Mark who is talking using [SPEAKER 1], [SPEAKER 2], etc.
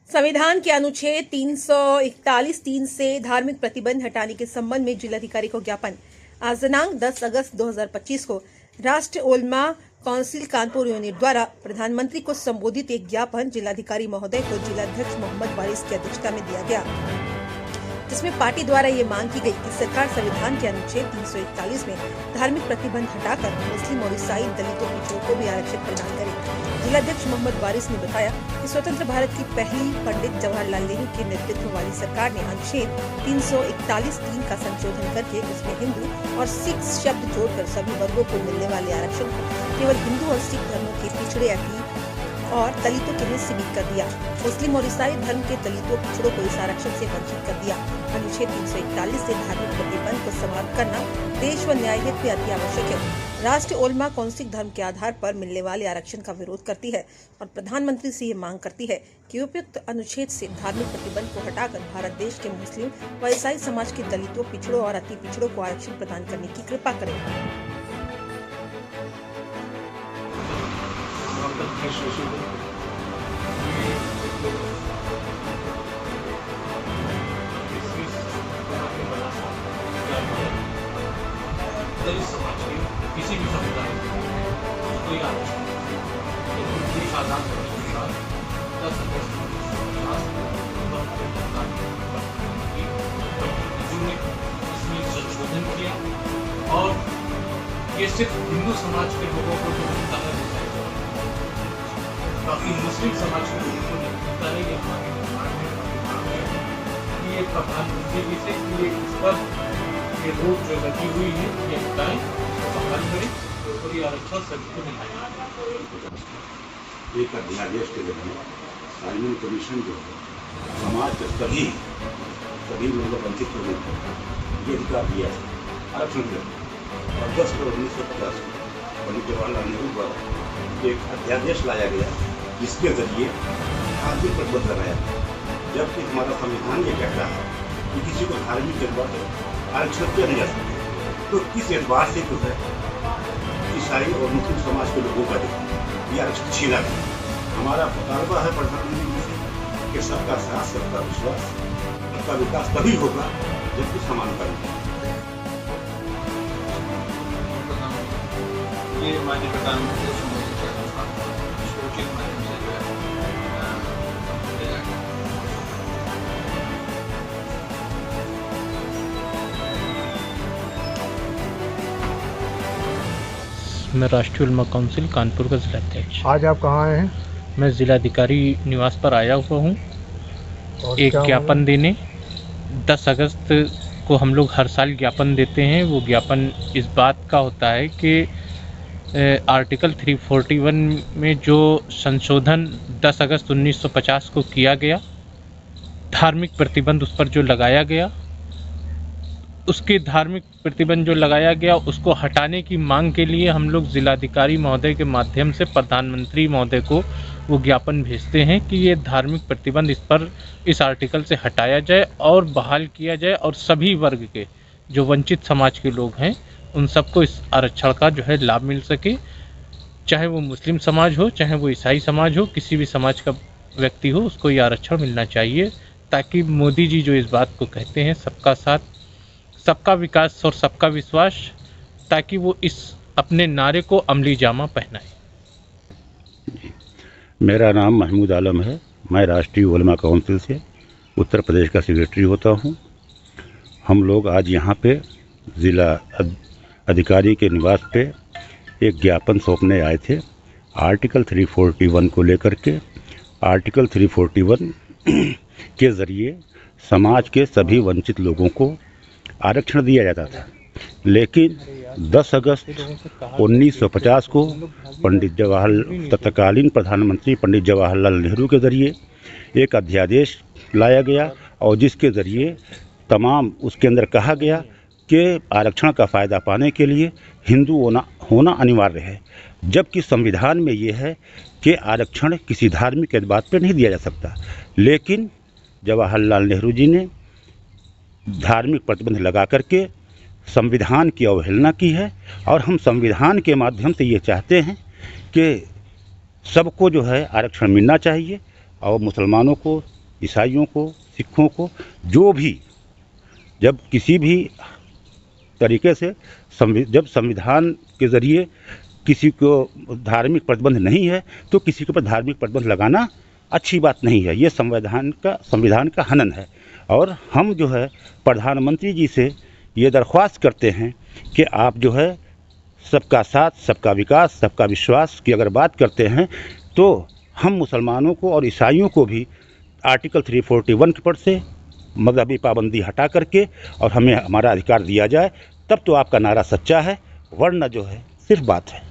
[SPEAKER 1] संविधान के अनुच्छेद 341(3) से धार्मिक प्रतिबंध हटाने के संबंध में जिलाधिकारी को ज्ञापन। आज दिनांक 10 अगस्त 2025 को राष्ट्रीय उलमा काउंसिल कानपुर यूनिट द्वारा प्रधानमंत्री को संबोधित एक ज्ञापन जिलाधिकारी महोदय को जिलाध्यक्ष मोहम्मद वारिस की अध्यक्षता में दिया गया, जिसमें पार्टी द्वारा ये मांग की गई कि सरकार संविधान के अनुच्छेद 341 में धार्मिक प्रतिबंध हटाकर मुस्लिम और ईसाई दलितों पिछड़ों को भी आरक्षण प्रदान करे। जिलाध्यक्ष मोहम्मद वारिस ने बताया कि स्वतंत्र भारत की पहली पंडित जवाहरलाल नेहरू के नेतृत्व वाली सरकार ने अनुच्छेद 341(3) का संशोधन करके उसमें हिंदू और सिख शब्द जोड़कर सभी वर्गों को मिलने वाले आरक्षण को केवल हिंदू और सिख धर्मों के पिछड़े और दलितों के लिए सीमित कर दिया। मुस्लिम और ईसाई धर्म के दलितों पिछड़ों को इस आरक्षण से वंचित कर दिया। अनुच्छेद 341 से धार्मिक प्रतिबंध को समाप्त करना देश व न्याय हित में अति आवश्यक है। राष्ट्रीय उलमा काउंसिल धर्म के आधार पर मिलने वाले आरक्षण का विरोध करती है और प्रधानमंत्री से ये मांग करती है कि उपयुक्त अनुच्छेद से धार्मिक प्रतिबंध को हटाकर भारत देश के मुस्लिम व ईसाई समाज के दलितों पिछड़ों और अति पिछड़ों को आरक्षण प्रदान करने की कृपा करें।
[SPEAKER 2] दलित समाज के किसी भी समुदाय कोई आरक्षण देश आजाद होने के बाद 10 अगस्त ने इसमें संशोधन किया और ये सिर्फ हिंदू समाज के लोगों को जो मिलता है बाकी मुस्लिम समाज के लोगों को नहीं मिलता है। ये प्रधानमंत्री जी से इस पर ये रोक जो लगी हुई है ये हटाएं, उसको बहाल करें और ये आरक्षण सभी को मिले।
[SPEAKER 3] एक अध्यादेश के जरिए साइमन कमीशन जो है समाज के सभी लोगों वंचित होने को ये अधिकार दिया है, आरक्षण दिया। और 10 फरवरी 1950 को पंडित जवाहरलाल नेहरू द्वारा एक अध्यादेश लाया गया जिसके जरिए धार्मिक प्रतिबंध लगाया गया। जबकि हमारा संविधान ये कहता है कि किसी को धार्मिक जज्बात आरक्षण किया नहीं जा सकता, तो किस एतबार से जो है ईसाई और मुस्लिम समाज के लोगों का ये आरक्षण छीना गया। हमारा मुतालबा है प्रधानमंत्री जी से कि सबका साथ, सबका विश्वास, सबका विकास तभी होगा जब कुछ समानता मिलेगी।
[SPEAKER 2] ये माननीय प्रधानमंत्री शो के माध्यम से जो है
[SPEAKER 4] मैं राष्ट्रीय उलमा काउंसिल कानपुर का जिलाध्यक्ष।
[SPEAKER 5] आज आप कहाँ आए हैं?
[SPEAKER 4] मैं जिलाधिकारी निवास पर आया हुआ हूँ एक ज्ञापन देने। 10 अगस्त को हम लोग हर साल ज्ञापन देते हैं। वो ज्ञापन इस बात का होता है कि आर्टिकल 341 में जो संशोधन 10 अगस्त 1950 को किया गया, धार्मिक प्रतिबंध उस पर जो लगाया गया, उसके धार्मिक प्रतिबंध जो लगाया गया उसको हटाने की मांग के लिए हम लोग जिलाधिकारी महोदय के माध्यम से प्रधानमंत्री महोदय को वो ज्ञापन भेजते हैं कि ये धार्मिक प्रतिबंध इस आर्टिकल से हटाया जाए और बहाल किया जाए और सभी वर्ग के जो वंचित समाज के लोग हैं उन सबको इस आरक्षण का जो है लाभ मिल सके। चाहे वो मुस्लिम समाज हो, चाहे वो ईसाई समाज हो, किसी भी समाज का व्यक्ति हो, उसको ये आरक्षण मिलना चाहिए, ताकि मोदी जी जो इस बात को कहते हैं सबका साथ, सबका विकास और सबका विश्वास, ताकि वो इस अपने नारे को अमली जामा पहनाए।
[SPEAKER 3] मेरा नाम महमूद आलम है। मैं राष्ट्रीय उलमा काउंसिल से उत्तर प्रदेश का सेक्रेटरी होता हूँ। हम लोग आज यहाँ पे ज़िला अधिकारी के निवास पे एक ज्ञापन सौंपने आए थे आर्टिकल 341 को लेकर के। आर्टिकल 341 के ज़रिए समाज के सभी वंचित लोगों को आरक्षण दिया जाता था, लेकिन 10 अगस्त 1950 को तत्कालीन प्रधानमंत्री पंडित जवाहरलाल नेहरू के ज़रिए एक अध्यादेश लाया गया और जिसके ज़रिए उसके अंदर कहा गया कि आरक्षण का फ़ायदा पाने के लिए हिंदू होना अनिवार्य है। जबकि संविधान में ये है कि आरक्षण किसी धार्मिक एतबार पर नहीं दिया जा सकता, लेकिन जवाहरलाल नेहरू जी ने धार्मिक प्रतिबंध लगा करके संविधान की अवहेलना की है। और हम संविधान के माध्यम से ये चाहते हैं कि सबको जो है आरक्षण मिलना चाहिए और मुसलमानों को ईसाइयों को, सिखों को, जो भी जब किसी भी तरीके से जब संविधान के ज़रिए किसी को धार्मिक प्रतिबंध नहीं है तो किसी के ऊपर धार्मिक प्रतिबंध लगाना अच्छी बात नहीं है। ये संविधान का हनन है। और हम जो है प्रधानमंत्री जी से ये दरख्वास्त करते हैं कि आप जो है सबका साथ, सबका विकास, सबका विश्वास की अगर बात करते हैं तो हम मुसलमानों को और ईसाइयों को भी आर्टिकल 341 के पद से मजहबी पाबंदी हटा करके और हमें हमारा अधिकार दिया जाए, तब तो आपका नारा सच्चा है, वरना जो है सिर्फ बात है।